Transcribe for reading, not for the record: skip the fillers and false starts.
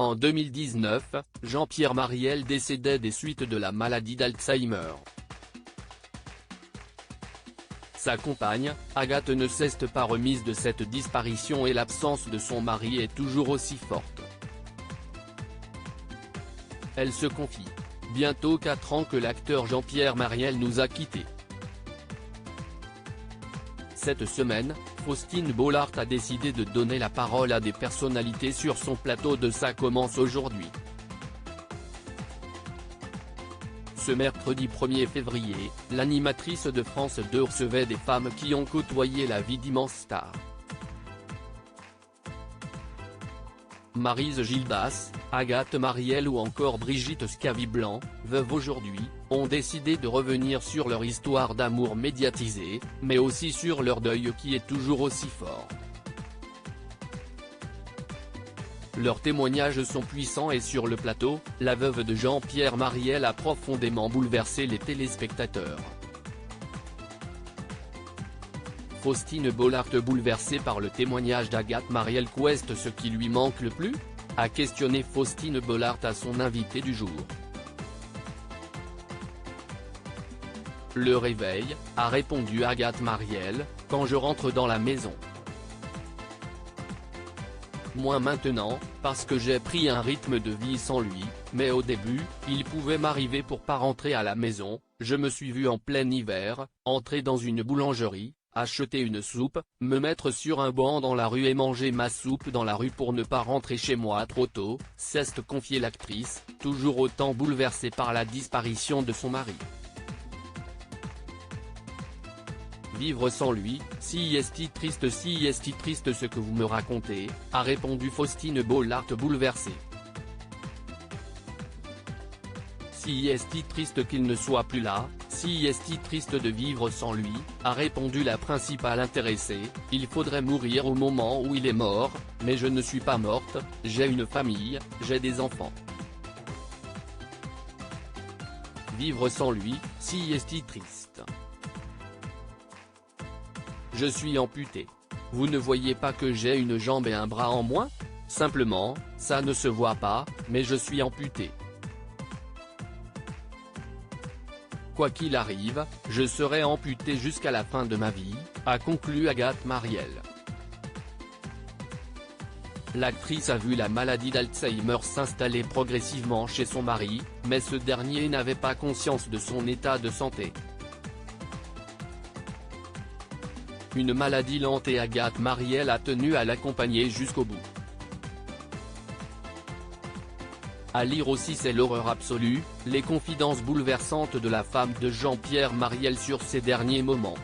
En 2019, Jean-Pierre Marielle décédait des suites de la maladie d'Alzheimer. Sa compagne, Agathe, ne s'est pas remise de cette disparition et l'absence de son mari est toujours aussi forte. Elle se confie. Bientôt 4 ans que l'acteur Jean-Pierre Marielle nous a quittés. Cette semaine, Faustine Bollaert a décidé de donner la parole à des personnalités sur son plateau de Ça commence aujourd'hui. Ce mercredi 1er février, l'animatrice de France 2 recevait des femmes qui ont côtoyé la vie d'immenses stars. Maryse Gildas, Agathe Marielle ou encore Brigitte Scaviblanc, veuves aujourd'hui, ont décidé de revenir sur leur histoire d'amour médiatisée, mais aussi sur leur deuil qui est toujours aussi fort. Leurs témoignages sont puissants et sur le plateau, la veuve de Jean-Pierre Marielle a profondément bouleversé les téléspectateurs. Faustine Bollaert, bouleversée par le témoignage d'Agathe Marielle. Qu'est ce qui lui manque le plus ? A questionné Faustine Bollaert à son invité du jour. Le réveil, a répondu Agathe Marielle, quand je rentre dans la maison. Moins maintenant, parce que j'ai pris un rythme de vie sans lui, mais au début, il pouvait m'arriver pour pas rentrer à la maison, je me suis vu en plein hiver, entrer dans une boulangerie, acheter une soupe, me mettre sur un banc dans la rue et manger ma soupe dans la rue pour ne pas rentrer chez moi trop tôt, s'est confiée l'actrice, toujours autant bouleversée par la disparition de son mari. Vivre sans lui, si est triste ce que vous me racontez, a répondu Faustine Bollaert bouleversée. Si est triste qu'il ne soit plus là, si est triste de vivre sans lui, a répondu la principale intéressée, il faudrait mourir au moment où il est mort, mais je ne suis pas morte, j'ai une famille, j'ai des enfants. Vivre sans lui, si est triste. Je suis amputée. Vous ne voyez pas que j'ai une jambe et un bras en moins ? Simplement, ça ne se voit pas, mais je suis amputée. Quoi qu'il arrive, je serai amputée jusqu'à la fin de ma vie, a conclu Agathe Marielle. L'actrice a vu la maladie d'Alzheimer s'installer progressivement chez son mari, mais ce dernier n'avait pas conscience de son état de santé. Une maladie lente et Agathe Marielle a tenu à l'accompagner jusqu'au bout. À lire aussi C'est l'horreur absolue, les confidences bouleversantes de la femme de Jean-Pierre Marielle sur ses derniers moments.